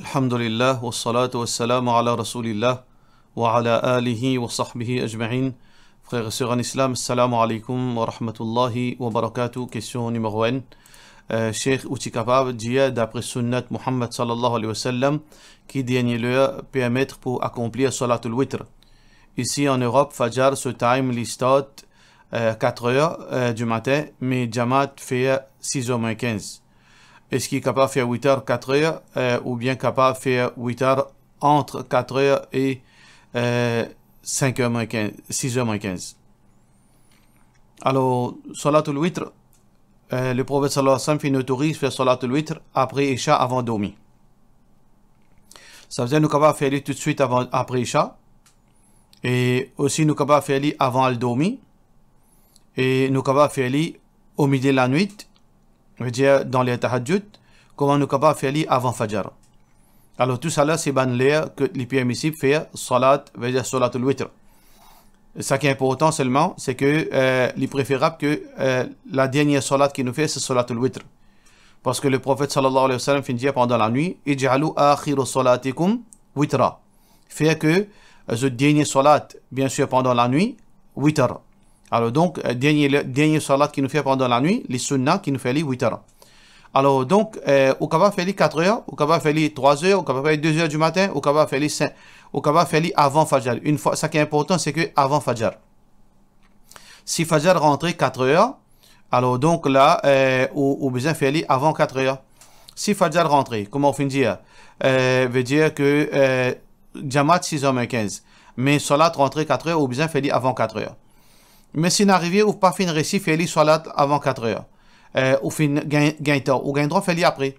Alhamdulillah, wa salatu wa salam ala rasulillah, wa ala alihi wa sahbihi ajma'in. Frères et sœurs en islam, assalamu alaikum wa rahmatullahi wa barakatuh. Question numéro 1. Cheikh, ou-tu capable de dire d'après sunnat Muhammad sallallahu alayhi wa sallam qui dernier lieu permettre pour accomplir salatul witr? Ici en Europe, Fajr se time listot 4 heures du matin, mais Jamaat fait 6h moins 15. Est-ce qu'il est capable de faire 8 heures 4 heures ou bien capable de faire 8 heures entre 4 heures et 5 heures moins 15, 6 heures moins 15? Alors, salatul witr, le prophète sallallahu alayhi wa sallam autorise faire salatul witr après Isha avant de dormir. Ça veut dire que nous sommes capables de faire tout de suite après Isha. Et aussi nous sommes capables de faire avant le dormir. Et nous sommes capables de faire au milieu de la nuit. Je veux dire dans les tahajjud. Comment nous sommes capables de faire avant Fajr. Alors tout ça là c'est ban l'air que les permissibles faire salat, veut dire salatul witr. Ce qui est important seulement, c'est que il préférable que la dernière salat qu'il nous fait, c'est salatul witr. Parce que le prophète sallallahu alayhi wa sallam finit pendant la nuit, ij'alu akhiru salatikum witra. Fait que le dernier salat, bien sûr pendant la nuit, witr. Alors donc, dernier salat qu'il nous fait pendant la nuit, les sunnah qui nous fait les witr. Alors donc, au capable faire les 4 heures, au capable faire les 3 heures, au capable faire 2 heures du matin, au capable faire les 5, au capable faire les avant Fajr. Une fois, ce qui est important, c'est que avant Fajr. Si Fajr rentrait 4 heures, alors donc là, au besoin faire les avant 4 heures. Si Fajr rentrait, comment on finit dire? Veut dire que Jamaat 6h15. Mais Salat rentrait 4 heures, au besoin faire les avant 4 heures. Mais si n'arrivait ou pas fin récit, faire les Salat avant 4 heures. Ou fin gain temps, ou gain droit faire les après.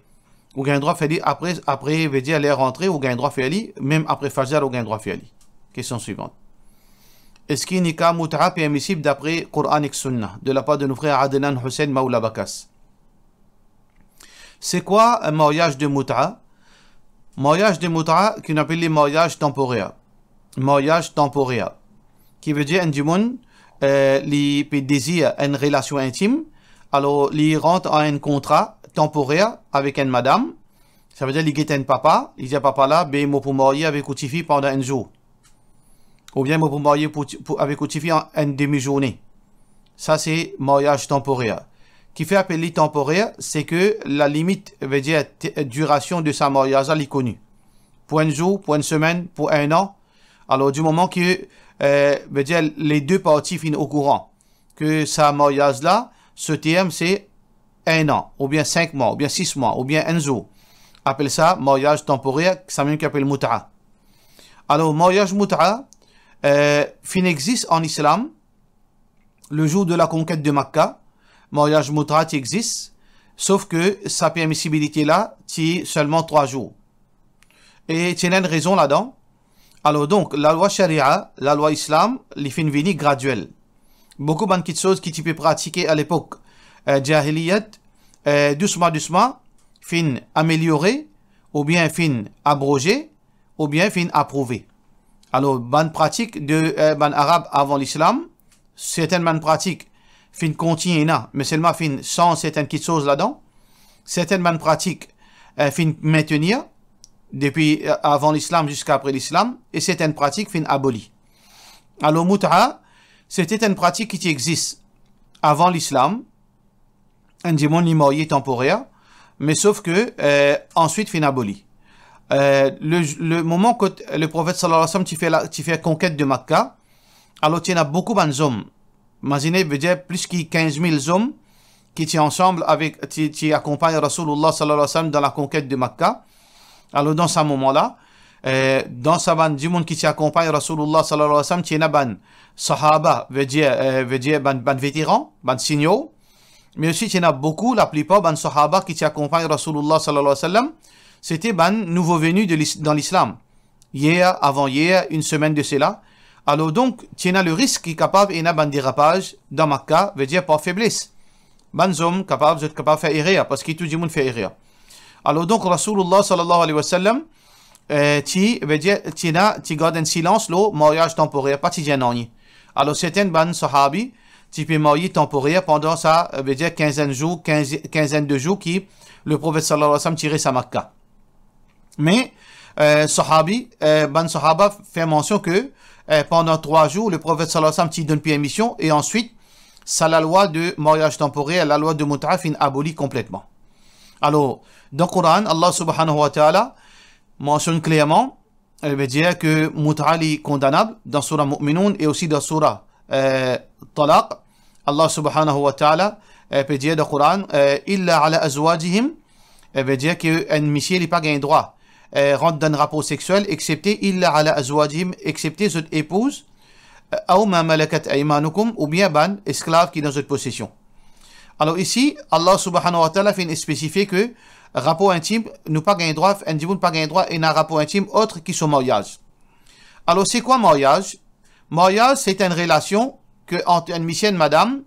Ou gain droit faire les après veut dire les rentrer, ou gain droit faire les, même après Fajr, ou gain droit faire les. Question suivante. Est-ce qu'il n'y a qu'un mut'a permissible d'après Coran et Sunnah, de la part de nos frères Adnan Hussein Maoula Bakas? C'est quoi un mariage de mut'a? Mariage de mut'a qu'on appelle les mariages temporaires. Mariage temporaire. Qui veut dire un dimon qui désire une relation intime, alors il rentre en un contrat temporaire avec une madame. Ça veut dire qu'il est un papa, il dit à papa là, ben moi pour marier avec une fille pendant un jour. Ou bien moi pour marier avec une fille en une demi-journée. Ça c'est mariage temporaire. Qui fait appeler temporaire, c'est que la limite veut dire duration de sa mariage est connue. Pour un jour, pour une semaine, pour un an. Alors du moment que veut dire les deux parties finissent au courant que sa mariage là, ce terme c'est un an, ou bien 5 mois, ou bien 6 mois, ou bien un jour. Appelle ça mariage temporaire, ça même qu'on appelle mut'a. Alors mariage mut'a existe en islam le jour de la conquête de Makkah. Mariage mut'a existe, sauf que sa permissibilité là, c'est seulement 3 jours. Et il y a une raison là-dedans. Alors donc, la loi sharia, la loi islam, les fin vini graduelle. Beaucoup de choses qui tu peux pratiquer à l'époque jahiliyat, doucement, fin améliorer, ou bien fin abroger, ou bien fin approuver. Alors, bonne pratique de ban arabe avant l'islam, certaines bonnes pratiques fin continuer, mais seulement fin sans certaines petites choses là-dedans. Certaines bonnes pratiques fin maintenir depuis avant l'islam jusqu'à après l'islam, et certaines pratiques fin abolies. Alors, mut'a, c'était une pratique qui existe avant l'islam, un démon marié temporaire, mais sauf que ensuite fin aboli. Le moment que le prophète sallallahu alayhi wa sallam tu fais conquête de Makkah, alors tu as beaucoup d'hommes. Imaginez, veut dire plus que 15 000 hommes qui sont ensemble avec, qui accompagnent Rasulullah sallallahu alayhi wa sallam dans la conquête de Makkah. Alors dans ce moment-là, dans sa bande du monde qui accompagne Rasulullah sallallahu alayhi wa sallam, tu as ban sahaba, veut dire ban vétérans, ban signaux, mais aussi tu as beaucoup, la plupart ban sahaba qui accompagnent Rasulullah sallallahu alayhi wa sallam, c'était ban nouveau venu dans l'islam. Hier, avant-hier, une semaine de cela. Alors donc, tu as le risque qui est capable et ban dérapage dans Makkah, veut dire par faiblesse. Ban hommes capable de faire erreur, parce que tout le monde fait erreur. Alors donc, Rasulullah sallallahu alayhi wa sallam, tu gardes un silence, le mariage temporaire, pas tu dis non. Alors, certaines ban sahabi, tu peux marier temporaire pendant ça, veut dire quinzaine de jours qui le prophète sallallahu alayhi wa sallam tirait sa Makkah. Mais Sahabi, Ban Sahaba fait mention que pendant 3 jours, le prophète sallallahu alayhi wa sallam donne permission et ensuite, ça la loi de mariage temporaire, la loi de mut'a fin abolie complètement. Alors, dans le Coran, Allah subhanahu wa ta'ala mentionne clairement, elle veut dire que mut'a est condamnable dans Surah Mu'minun et aussi dans Surah Talaq. Allah subhanahu wa ta'ala peut dire dans le Coran, illa ala azwajihim, elle veut dire qu'un monsieur n'a pas gain droit rentre dans un rapport sexuel, excepté illa ala azwajihim, excepté cette épouse, ou ma malakat aymanukum, ou bien ban esclave qui est dans votre possession. Alors ici, Allah subhanahu wa ta'ala fait spécifier que rapport intime, nous pas gain droit, individu pas gain droit et un rapport intime autre qui sont mariage. Alors c'est quoi mariage? Mariage, c'est une relation que entre un monsieur et une madame,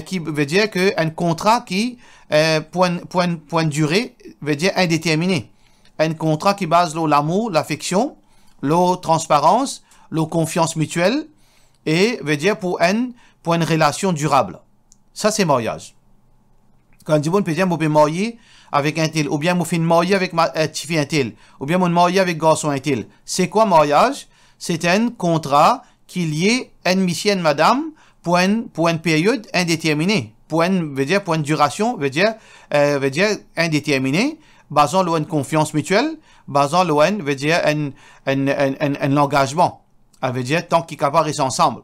qui veut dire que un contrat qui point durée veut dire indéterminé. Un contrat qui base l'amour, l'affection, la transparence, la confiance mutuelle et veut dire pour une relation durable. Ça c'est mariage. Quand on peut dire je peux marier avec un tel, ou bien je fais marier avec ma fille un tel, ou bien je marier avec garçon un tel. C'est quoi mariage? C'est un contrat qui lie un monsieur et une madame pour une période indéterminée. Pour une duration, veut dire indéterminée, basant sur une confiance mutuelle, basant sur veut dire un engagement. Ça veut dire tant qu'ils capables rester ensemble.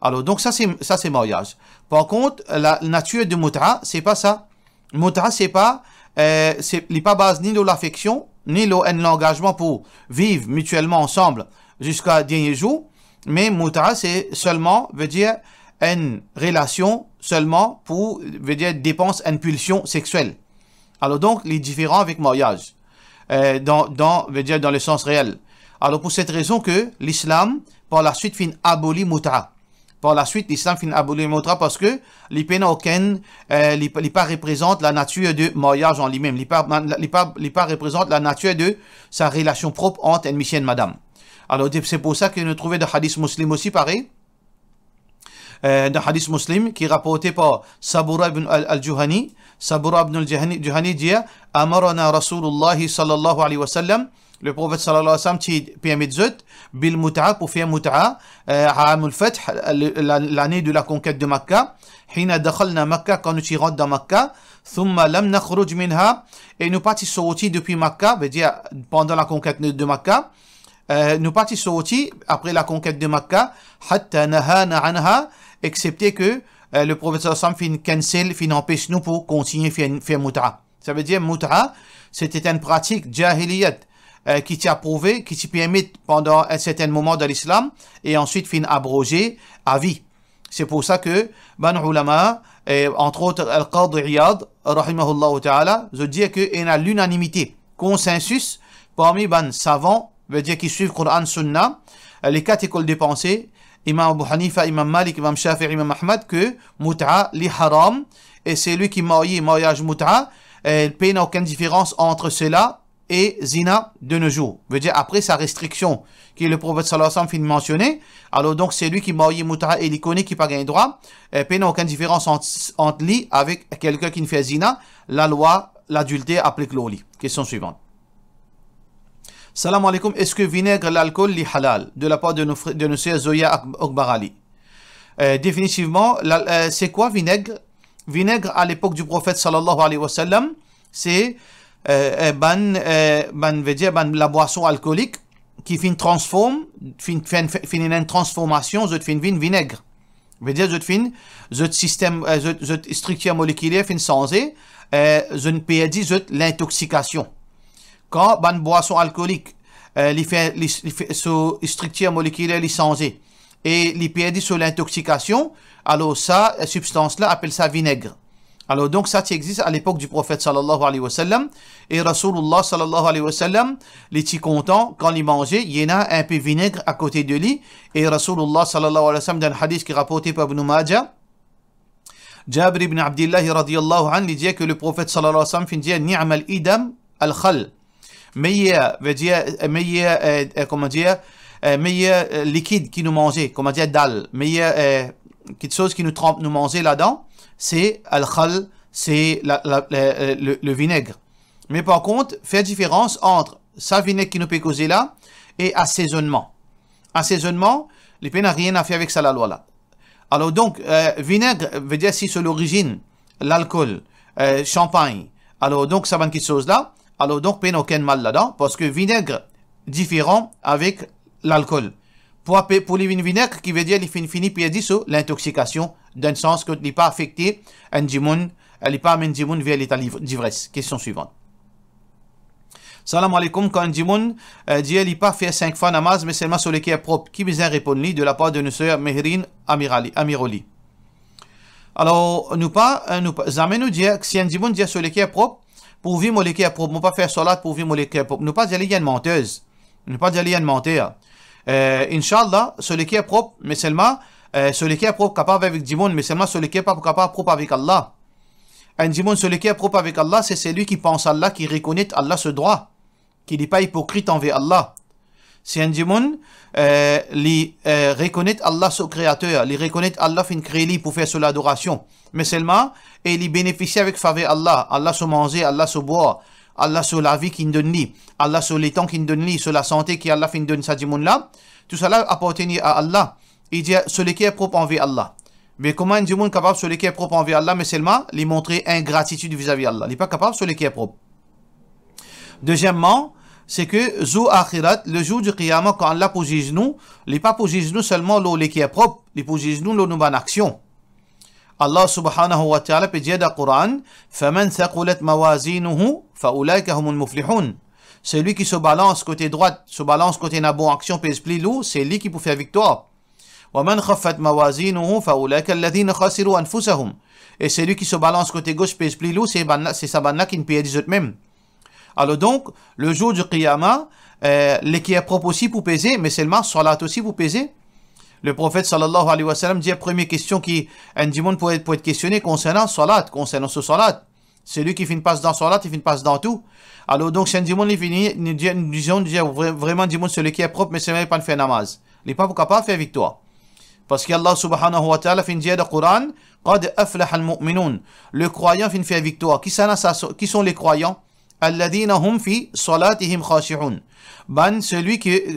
Alors donc ça c'est mariage. Par contre, la nature de mut'a, c'est pas ça. Mut'a c'est pas base ni de l'affection, ni de l'engagement pour vivre mutuellement ensemble jusqu'à dernier jour, mais mut'a c'est seulement veut dire une relation seulement pour veut dire dépense, impulsion sexuelle. Alors donc les différents avec mariage veut dire dans le sens réel. Alors pour cette raison que l'islam par la suite fin abolit mut'a. Par la suite l'islam fin abolit mut'a parce que les peines aucun pas représente la nature de mariage en lui-même. Il pas représente la nature de sa relation propre entre un monsieur et une madame. Alors c'est pour ça que nous trouvons dans hadith muslim aussi pareil. Dans hadith muslim qui est rapporté par Sabura ibn al-Juhani. Sabura ibn al-Juhani dit Amarana Rasulullah sallallahu alayhi wa sallam, le prophète sallallahu alayhi wa sallam qui permet zut bil mut'a pour faire mut'a Aamul Fath, l'année de la conquête de Makkah, hina dakhalna Makkah, quand nous rentrons dans Makkah, thumma lam nakhruj minha, et nous partis sortis depuis Makkah, veut dire pendant la conquête de Makkah, nous partis sortis après la conquête de Makkah, hatta nahana anha, excepté que le prophète sallallahu alayhi wa sallam fin empêche nous pour continuer faire mut'a. Ça veut dire mut'a, c'était une pratique jahiliyat qui t'y a prouvé, qui t'y permet pendant un certain moment de l'islam et ensuite fin abrogé à vie. C'est pour ça que ban ulama, entre autres Al-Qadi Iyad, rahimahullah ta'ala, je dis qu'il y a l'unanimité, consensus parmi ban savants, veut dire qui suivent Coran Sunna, les 4 écoles de pensée, Imam Abu Hanifa, Imam Malik, Imam Shafi'i, Imam Ahmad, que mut'a li haram, et c'est lui qui marie mariage mut'a, il n'y a aucune différence entre cela et zina de nos jours. Veut dire après sa restriction que le prophète sallallahu alayhi wa sallam mentionné, alors donc c'est lui qui marie mut'a et il connaît qui pas gain droit, il n'y a aucune différence entre lui avec quelqu'un qui ne fait zina, la loi, l'adultère applique l'oli. Question suivante. Salam alaikum, est-ce que vinaigre l'alcool est halal? De la part de nos sœurs Zoya Akbar Ali. Définitivement, c'est quoi vinaigre? Vinaigre à l'époque du prophète sallallahu alayhi wa sallam, c'est la boisson alcoolique qui fait une transformation, fait une vinaigre. Veut dire, système, structure moléculaire fin changé, je perdu l'intoxication. Quand une boisson alcoolique, structure moléculaire est changée et les perdu sur l'intoxication, alors ça, substance-là, appelle ça vinaigre. Alors donc ça existe à l'époque du prophète sallallahu alayhi wa sallam et Rasulullah sallallahu alayhi wa sallam, il était content quand il mangeait, il y en a un peu vinaigre à côté de lui et Rasulullah sallallahu alayhi wa sallam dans un hadith qui est rapporté par Ibn Majah, Jabir ibn Abdullah radiyallahu anhu, il dit que le prophète sallallahu alayhi wa sallam fin dit ni'mal idam al-khal. Meilleur, veut dire, meilleur liquide qui nous mangeait, comment dire, dalle, meilleur, quelque chose qui nous trempe, nous manger là-dedans, c'est al-khal, c'est le vinaigre. Mais par contre, faire différence entre ça vinaigre qui nous peut causer là, et assaisonnement. Assaisonnement, les peines n'a rien à faire avec ça la loi là. Alors donc, vinaigre veut dire si c'est l'origine, l'alcool, champagne. Alors donc, ça va une petite chose là. Alors donc, peine aucun mal là-dedans, parce que vinaigre différent avec l'alcool. Pour les vinaigres, qui veut dire qu'il finit par dire sur l'intoxication, d'un sens que il n'est pas affecté, un djimoun, elle n'est pas amené djimoun vers l'état d'ivresse. Question suivante. Salam alaikum, quand un djimoun dit elle n'est pas fait 5 fois namaz, mais seulement sur les qui est propre. Qui besoin répondre de la part de nos sœurs Mehrine Amiroli. Alors, nous jamais nous dire que si un djimoun dit sur les qui est propre, pour vivre les qui est propre, nous pas faire salat pour vivre les qui est propre. Nous pas dire qu'il y a une menteuse. Nous pas dire qu'il y a une menteur. Inch'Allah, sur les qui est propre, mais seulement, sur les qui est propre capable avec djimoun, mais seulement sur les qui est pas capable propre avec Allah. Un djimoun sur les qui est propre avec Allah, c'est celui qui pense à Allah, qui reconnaît Allah ce droit, qui n'est pas hypocrite envers Allah. Si un djimoun reconnaît Allah ce créateur, il reconnaît Allah fin créé pour faire sur l'adoration, mais seulement, et il bénéficie avec faveur Allah, Allah se manger, Allah se boire, Allah sur la vie qu'il donne lui, Allah sur les temps qu'il donne lui, sur la santé qu'Allah fin donne sa djimoun là, tout cela appartient à Allah. Il dit celui qui est propre envers Allah. Mais comment un djimoun capable celui qui est propre envers Allah, mais seulement lui montrer ingratitude vis-à-vis d'Allah. Il n'est pas capable celui qui est propre. Deuxièmement, c'est que Zou Akhirat, le jour du Qiyamah, quand Allah pose nous, il n'est pas posé nous seulement l'eau qui est propre, il pose nous l'eau nous en action. Allah subhanahu wa ta'ala peut dire dans le Coran, فَمَنْ ثَقُلَتْ مَوَازِينُهُ فَأُولَٰئِكَ هُمُ الْمُفْلِحُونَ. Celui qui se balance côté droite, se balance côté na bonne action, pèse plus lourd, c'est lui qui peut faire victoire. وَمَنْ خَفَّتْ مَوَازِينُهُ فَأُولَٰئِكَ الَّذِينَ خَسِرُوا أَنفُسَهُم. Et celui qui se balance côté gauche, pèse plus lourd, c'est sa banna qui ne paye des autres mêmes. Alors donc, le jour du Qiyamah, les qui est propre aussi pour peser, mais seulement salat aussi pour peser. Le prophète sallallahu alayhi wa sallam dit la première question qui un djimoun peut être questionné concernant ce salat. Celui qui finit passe dans salat, il finit passe dans tout. Alors donc, si un djimoun il finit, nous disons vraiment djimoun celui qui est propre, mais c'est pas de faire namaz. Il n'est pas capable de faire victoire. Parce qu'Allah subhanahu wa ta'ala finit dire dans le Coran, قَدْ أَفْلَحَ الْمُؤْمِنُونَ. Le croyant finit faire victoire. Qui sont les croyants? الَّذِينَ هُمْ فِي صَلَاتِهِمْ خَاشِعُونَ.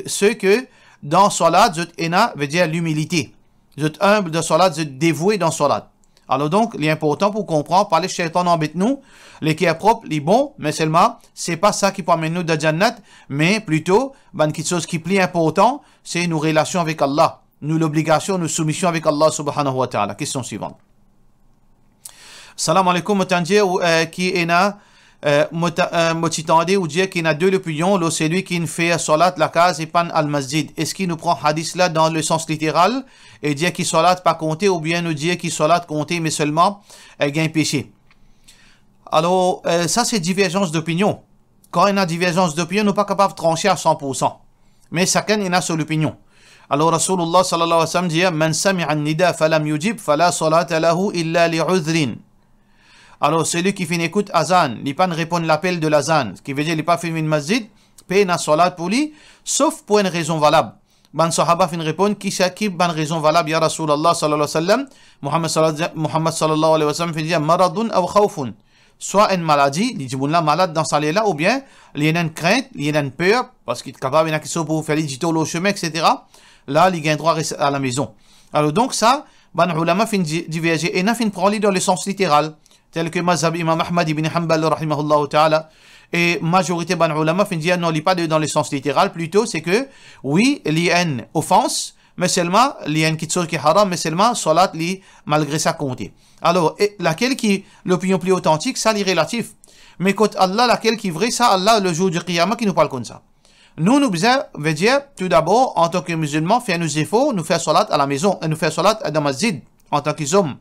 Ceux que dans salat, zut ena veut dire l'humilité. Zut humble de salat, zut dévoué dans salat. Alors donc, il est important pour comprendre, par les shaitans embêtent nous, les qui est propre, les bons, mais seulement, c'est pas ça qui peut amener nous de Jannat, mais plutôt, quelque chose qui est plus important, c'est nos relations avec Allah. Nous l'obligation, nos soumissions avec Allah subhanahu wa ta'ala. Question suivante. Salam alaikum, qui est là, Motitande ou dire qu'il y a deux opinions, c'est lui qui fait salat la case et pan al masjid. Est-ce qu'il nous prend hadith là dans le sens littéral et dire qu'il salat pas compté ou bien nous dire qu'il salat compté mais seulement gain péché? Alors ça c'est divergence d'opinion. Quand il y a divergence d'opinion, nous ne sommes pas capables de trancher à 100%. Mais chacun il a son opinion. Alors Rasulullah sallallahu alayhi wa sallam dit Man sami'a nida falam yujib fala salata lahu illa li'udhrin. Alors, celui qui fait une écoute azan, il pas répondre à l'appel de l'azan, ce qui veut dire qu'il n'a pas fait une masjid, paye une salat pour lui, sauf pour une raison valable. Ban sahaba fin répondre, qui ban raison valable, ya Rasulallah sallallahu alayhi wa sallam, Muhammad sallallahu alayhi wa sallam fait dire, maradun ou khawfun. Soit une maladie, il dit, là, malade dans sa là, ou bien, il y a une crainte, il y a une peur, parce qu'il est capable, il y a une question pour faire les dito au chemin, etc. Là, il gagne droit à la maison. Alors, donc, ça, ban ulama fin diverger, et n'a fin prendre dans le sens littéral. Tel que Mazhab Imam Ahmad ibn Hanbal rahimahullah ta'ala et majorité ban ulama fin dire non, il pas dans le sens littéral, plutôt c'est que oui, il y a une offense, mais seulement il y a une petite chose qui est haram, mais seulement salat li malgré ça compté. Alors laquelle qui l'opinion plus authentique, ça li relatif. Mais quand Allah laquelle qui est vrai, ça Allah le jour du Qiyamah qui nous parle comme ça. Nous veut dire tout d'abord en tant que musulmans faire nos efforts, nous faire salat à la maison et nous faire salat à la masjid en tant qu'hommes.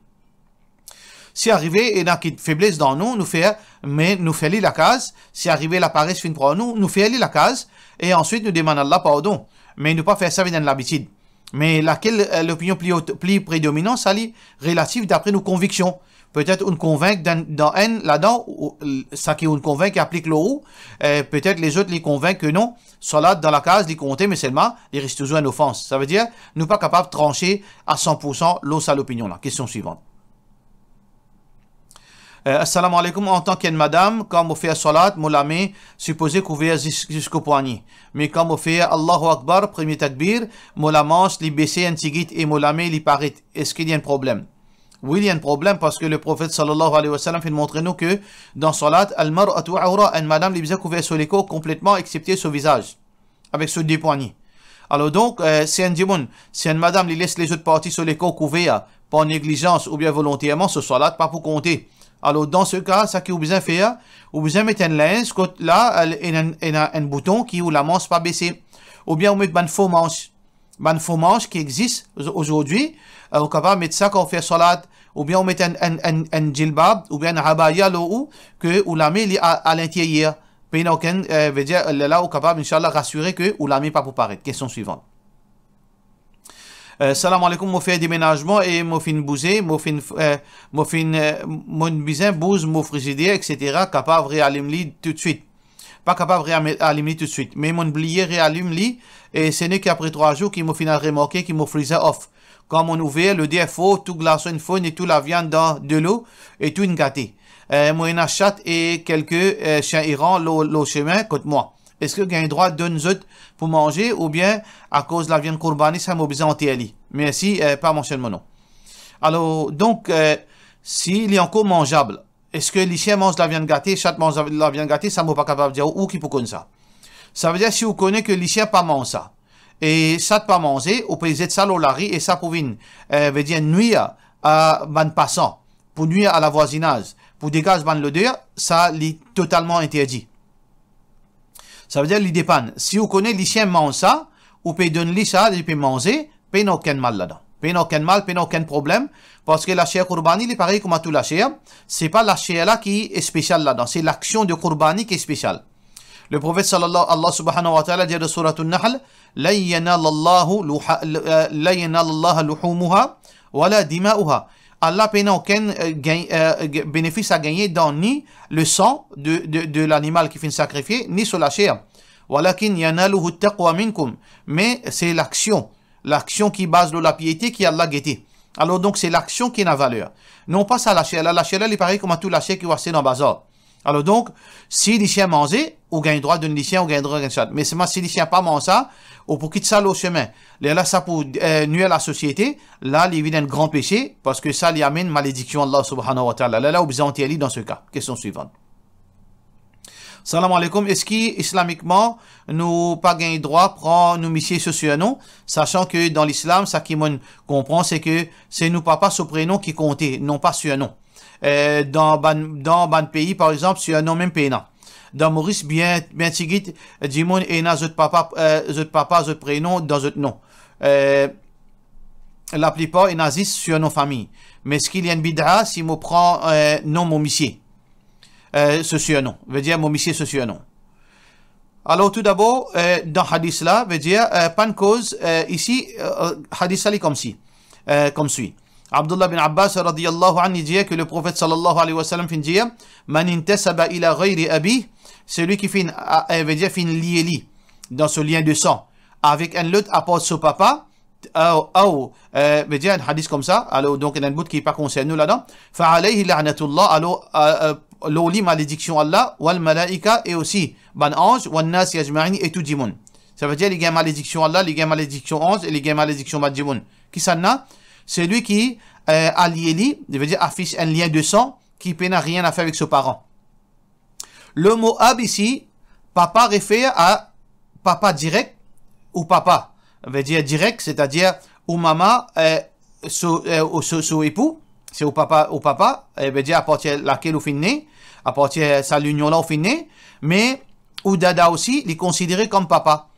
Si arrivé et dans une faiblesse dans nous fait lire la case. Si arrivé la paresse fin pour nous fait lire la case et ensuite nous demandons Allah pardon. Mais ne pas faire ça dans l'habitude. Mais laquelle l'opinion plus prédominante, ça est relative d'après nos convictions. Peut-être on convainc dans un là-dedans, ça qui on convainc qui applique l'eau. Peut-être les autres les convainquent que non. Salat dans la case, les compter, mais seulement il reste toujours une offense. Ça veut dire nous pas capables de trancher à 100% l'eau à l'opinion là. Question suivante. Assalamu alaikum, en tant qu'une madame, quand on fait salat, mon lame, supposé couvert jusqu'au poignet. Mais quand on fait Allahu Akbar, premier takbir, mon la manche, li baissé un tigit et mon lame, li paraît. Est-ce qu'il y a un problème? Oui, il y a un problème parce que le prophète sallallahu alayhi wa sallam fait montrer nous que dans salat, al-mar'atu awra, une madame, li bisa couvert sur les côtes complètement, excepté son visage, avec ce deux poignets. Alors donc, si un djimoun, si une madame, li laisse les autres parties sur les côtes couvertes, par négligence ou bien volontairement, ce salat, pas pour compter. Alors, dans ce cas, ça qui vous besoin faire, vous besoin mettre un linge, là, il y a un bouton qui où la manche pas baissée. Ou bien, vous mettez une faux manche. Une faux manche qui existe aujourd'hui. On est capable de mettre ça quand on fait salat. Ou bien, on met un djilbab, ou bien un habaya, que ou la met à l'intérieur. Puis, on veut dire, là, on est capable, Inch'Allah, rassurer que ou la met pas pour paraître. Question suivante. Salam alaikum, mo fait déménagement et mo fin bouger, mon bizin bouge, mon frigidaire, etc. Capable réallumer tout de suite. Pas capable réallumer tout de suite. Mais mon blier réallume li et ce n'est qu'après 3 jours qu'il m'a final remarqué qu'il m'a frisé off. Quand mon ouvert, le défaut, tout glaçon faune et tout la viande dans de l'eau et tout une gâté. Moi une chatte et quelques chiens errants l'au chemin contre moi. Est-ce que j'ai un droit de nous autres pour manger ou bien à cause de la viande courbani, ça m'a besoin en TLI? Merci, pas mon cher mono. Alors, donc, s'il est encore mangeable, est-ce que les chiens mangent la viande gâtée, chat mange la viande gâtée, ça m'a pas capable de dire où qui peut connaître ça? Ça veut dire si vous connaissez que les chiens pas mangent ça, et ça pas manger, vous pouvez être ça au lari, et ça pour veut dire nuire à ban passant, pour nuire à la voisinage, pour dégager ban l'odeur, ça est totalement interdit. Ça veut dire qu'il dépend. Si vous connaissez les chiens mangent ça, vous pouvez donner ça, vous pouvez manger, vous n'avez aucun mal là-dedans. Vous n'avez aucun mal, vous n'avez aucun problème. Parce que la chair Qurbani, il est pareil comme à tout la chair. C'est pas la chair là qui est spéciale là-dedans. C'est l'action de Qurbani qui est spéciale. Le prophète sallallahu Allah subhanahu wa ta'ala dit de Surah An-Nahl, la yanallahu luhumuha wa la dima'uha. Allah n'a aucun bénéfice à gagner dans ni le sang de l'animal qui finit sacrifié, ni sur la chair. Walakin yanaluhu taqwa minkum. Mais c'est l'action qui base de la piété qui Allah guetté. Alors donc c'est l'action qui a la valeur. Non pas ça la chair. La chair, elle est pareil comme à tout la chair qui va rester dans le bazar. Alors donc, si les chiens mangent, ou gagnent droit de les chiens, ou gagnent droit de chat. Mais c'est si les chiens pas mangent ça, ou pour quitter ça au chemin, là ça pour nuire à la société, là il y a un grand péché, parce que ça lui amène malédiction Allah subhanahu wa ta'ala. Là, vous avez dans ce cas. Question suivante. Salam alaikum. Est-ce qu'islamiquement, nous pas gagné droit prendre nous missions sociaux non, sachant que dans l'islam, ça qui comprend, c'est que c'est nous papa ce prénom qui comptait, non pas sur un nom. Dans ban pays, par exemple, sur un nom même pénal. Dans Maurice, bien tigit, Dimon et na zot papa, zot prénom dans zot nom. La plupart est nazis sur un nom famille. Mais ce qu'il y a une bid'a, si je prends nom mon monsieur. Ce surnom, veut dire mon monsieur ce surnom. Alors tout d'abord, dans hadith là, veut dire pas une cause, ici, hadith là est comme suit. Abdullah bin Abbas radiyallahu anhu dit que le prophète sallallahu alayhi wa sallam fin dire man intasaba ila ghayri abi, celui qui veut dire fin lié dans ce lien de sang avec un autre apporte son papa ou veut dire un hadith comme ça. Alors donc il y a un bout qui n'est pas concerné là-dedans. Fa alayhi la'natullah, alors l'oli malédiction Allah wal malaika et aussi ban ange wal nas yajma'in et tout djimoun. Ça veut dire les gains malédiction Allah, les gains malédiction ange et les gains malédiction ban djimoun. Qui ça n'a? C'est lui qui a lié, veut dire affiche un lien de sang qui n'a rien à faire avec ses parents. Le mot ab ici, papa réfère à papa direct ou papa. Veut dire direct, c'est-à-dire ou maman, son époux, c'est au papa, veut dire à partir laquelle ou finné, à partir sa l'union là ou finné, mais ou dada aussi, il est considéré comme papa.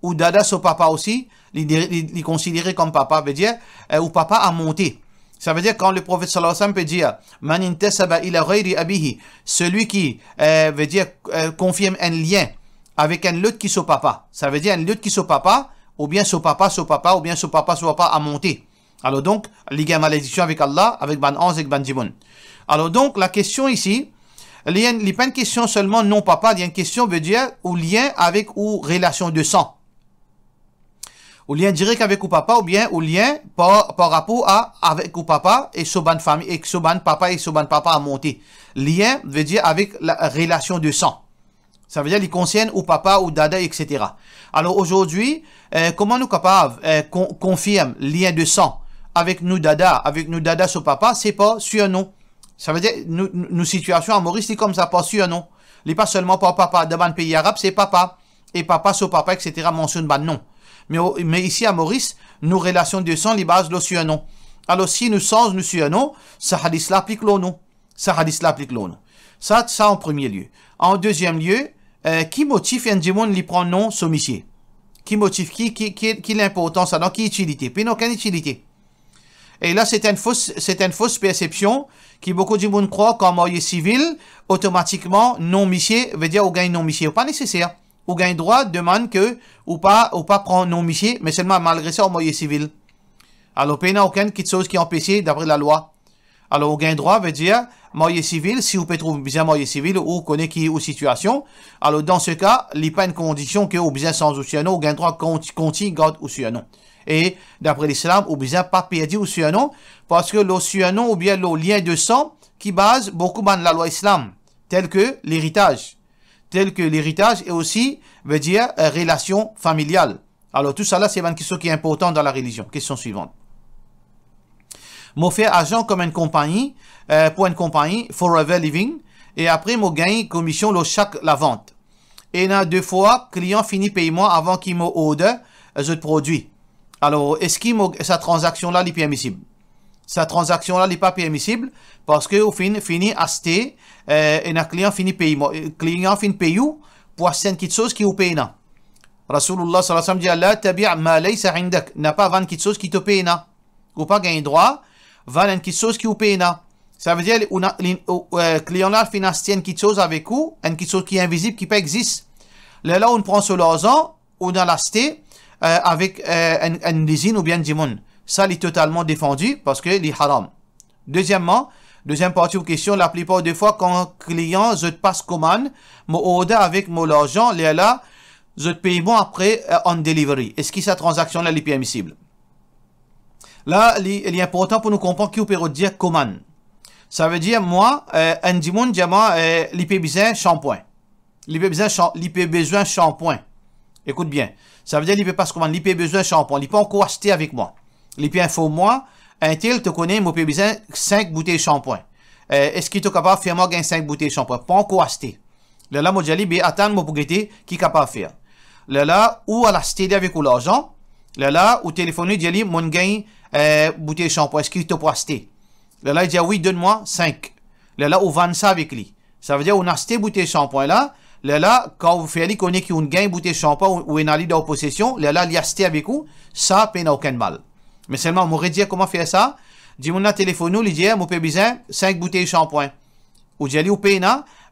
Ou dada son papa aussi, il est considéré comme papa, veut dire, ou papa a monté. Ça veut dire quand le prophète sallallahu alayhi wa sallam peut dire, man intasaba ila ghayri abihi, celui qui, veut dire, confirme un lien avec un autre qui son papa. Ça veut dire un autre qui son papa, ou bien son papa, ou bien son papa a monté. Alors donc, il y a une malédiction avec Allah, avec ban ange et ban djimoun. Alors donc, la question ici, il n'y a pas une question seulement non papa, il y a une question veut dire, ou lien avec ou relation de sang. Ou lien direct avec ou papa, ou bien ou lien par rapport à avec ou papa et soban famille et soban papa et soban papa à monter. lien veut dire avec la relation de sang. Ça veut dire qu'il concerne ou papa ou dada, etc. Alors aujourd'hui, comment nous capables confirmer lien de sang avec nous dada sur papa, c'est pas sur nous. Ça veut dire nous situation à Maurice, c'est comme ça, pas sur nous. Il pas seulement pas papa dans le pays arabe, c'est papa et papa sur papa, etc. mentionne ban non. Mais ici à Maurice, nos relations de sang, les bases le sur nous. Alors si nous sommes nous sur nous, ça hadith l'applique nous. Ça hadith l'applique nous. Ça en premier lieu. En deuxième lieu, qui motive un démon li prend non sommissier? Qui motive qui l'importance ça, qui utilité? Puis non, quelle utilité? Et là, c'est une fausse perception qui beaucoup de monde croient qu'en marié civil, automatiquement, non missier veut dire ou gagne non missier. Pas nécessaire. Ou gagne droit demande que, ou pas prendre non missier, mais seulement malgré ça, au marié civil. Alors, il n'y a aucune chose qui est empêchée d'après la loi. Alors, au gain droit veut dire, marié civil, si vous pouvez trouver bien marié civil ou connaît qui est ou situation, alors dans ce cas, il n'y a pas une condition que, ou bien sans ou sur non, au gain droit continue, garde ou sur non. Et, d'après l'islam, ou bien pas perdu ou sur non, parce que le sur non, ou bien le lien de sang, qui base beaucoup dans la loi islam, tel que l'héritage. Et aussi, veut dire, relation familiale. Alors, tout ça là, c'est une question qui est importante dans la religion. Question suivante. Moi fait agent comme une compagnie, pour une compagnie, Forever Living, et après, moi gagne commission la vente. Et là, 2 fois, client finit paiement avant qu'il me order ce produit. Alors, est-ce que sa transaction-là est permissible? Sa transaction-là n'est pas permissible parce que au finit acheter, et le client finit paiement. Client finit payer pour acheter une petite chose qui vous paye. Rasulullah sallallahu alayhi wa sallam dit, la tabi' ma laysa indak. N'a pas vendre quelque chose qui te paye. Ou pas gagner droit, vendre une petite chose qui vous paye. Ça veut dire, le client-là finit acheter une petite chose avec vous, une petite chose qui est invisible, qui peut exister. Là, on prend sur l'argent, on a l'acheter, avec une usine ou bien un dimon. Ça, il est totalement défendu parce que il est haram. Deuxièmement, deuxième partie de question, la plupart des fois, quand un client, je te passe commande, mon order avec mon argent, là, je te paye bon après on delivery. Est-ce que cette transaction-là est permissible? Là, il est important pour nous comprendre qu'il peut dire commande. Ça veut dire, moi, un dimon, diamant, il peut besoin shampoing. Il peut besoin shampoing. Écoute bien. Ça veut dire, il peut pas se commander, il peut besoin shampoing. Il peut encore acheter avec moi. Il peut info moi, un tel te connaît, moi, peut besoin 5 bouteilles de shampoing. Est-ce qu'il est capable de faire moi gagner 5 bouteilles de shampoing? Pas encore acheter. Là, moi, j'ai dit, attends, moi, pour guetter, qui est capable de faire? Là, ou à l'acheter avec l'argent. Là, ou téléphoner, j'ai dit, mon gagne, bouteille de shampoing. Est-ce qu'il te peut acheter? Là, il dit, oui, donne-moi 5. Là, ou vend ça avec lui. Ça veut dire, on a acheté bouteille de shampoing là. Là, quand vous faites, qu'on est qui ont gagné bouteille de shampoing ou une allée dans possession, là, il a acheté avec vous, ça, n'a aucun mal. Mais seulement, on m'aurait dit comment faire ça. Dis-moi, téléphone, il dit, moi, j'ai besoin 5 bouteilles de shampoing. Ou j'ai dit, ou paye,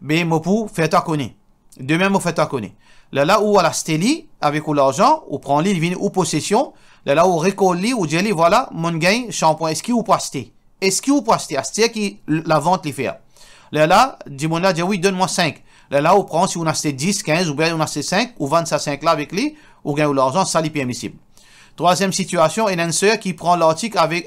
mais moi, pour faire ta connaître. Demain, moi, fait ta connaître. Là, où à la steli, avec l'argent, ou prend lui, il vient ou possession. Là, où récolte lui, ou j'ai dit, voilà, mon gain, shampoing. Est-ce qu'il vous peut acheter? Est-ce qu'il vous peut acheter? Acheter qui, la vente, les faire. Là, dis-moi, dit, oui, donne-moi 5. Là, on prend, si on a acheté 10, 15, ou bien on a acheté 5, ou vend ça 5 là avec lui, ou gagne l'argent, ça, c'est permissible. Troisième situation, il y a une sœur qui prend l'article avec,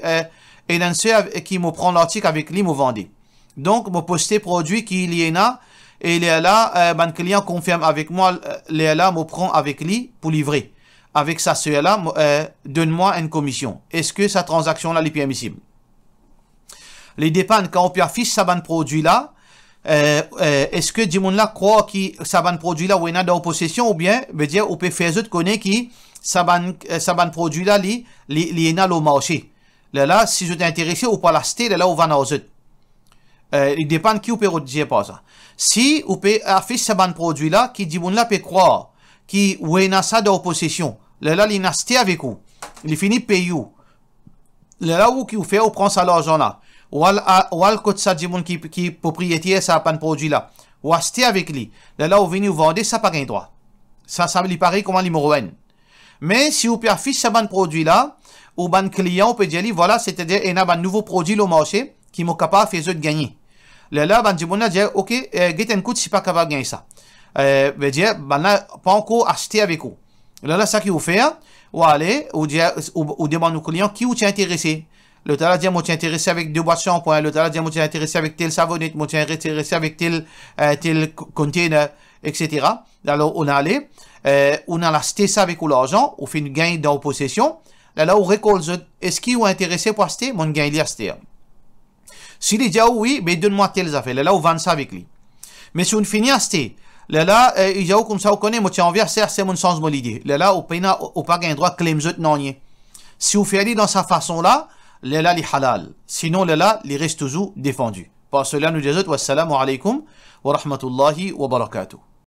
qui me prend l'article avec lui, me vendait. Donc, me poster produit qui y en a, et il est là, mon client confirme avec moi, il est là, me prend avec lui pour livrer. Avec sa sœur là, donne-moi une commission. Est-ce que sa transaction là est permissible? Les dépenses, quand on peut afficher ça, bon produit là, est-ce que du monde là croit que ça bon produit là ou il a dans possession ou bien veut dire on peut faire autre connaît qui ça bon produit là li est au marché là si je t'intéressé ou pas l'acheter là on va dans autre il dépend qui on peut dire pas ça si on peut afficher ça bon produit là qui du monde là peut croire qui ou il a ça dans possession là il a acheté avec vous il finit payer là où qui vous fait on prend ça l'argent là ou al côté ça du monde qui propriétaire ça pas de produit là ou acheter avec lui là où venir vendre ça pas gain droit ça lui paraît comment numéro 1 mais si vous pouvez afficher ça ban produit là ou ban client on peut dire voilà c'est-à-dire il y a un nouveau produit au marché qui m'est capable de faire gagner là ban du monde dit OK get un coup si pas capable de gagner ça veut dire ban pas encore acheter avec vous là ça qui vous fait ou aller ou dire ou demande au client qui vous est intéressé le Ta'ala dit, moi, tu es intéressé avec 2 boîtes shampoing, le Ta'ala dit, moi, tu es intéressé avec tel savonnette, moi, tu es intéressé avec tel container, etc. Alors, on a allé, on a acheté ça avec l'argent, on fait une gain dans la possession, là, on récolte, est-ce qu'ils ont intéressé pour acheter, mon gain, il y a acheté. S'il dit, oui, mais donne-moi telles affaires, là, on vend ça avec lui. Mais si on finit acheter, là, il y a comme ça, on connaît, moi, tu envers, c'est mon sens de l'idée. Là, on pas gain droit, claim zut, non, si vous faites aller dans sa façon-là, là, il est halal. Sinon, là, il reste toujours défendu. Par cela, nous disons, wassalamu alaikum wa rahmatullahi wa barakatuh.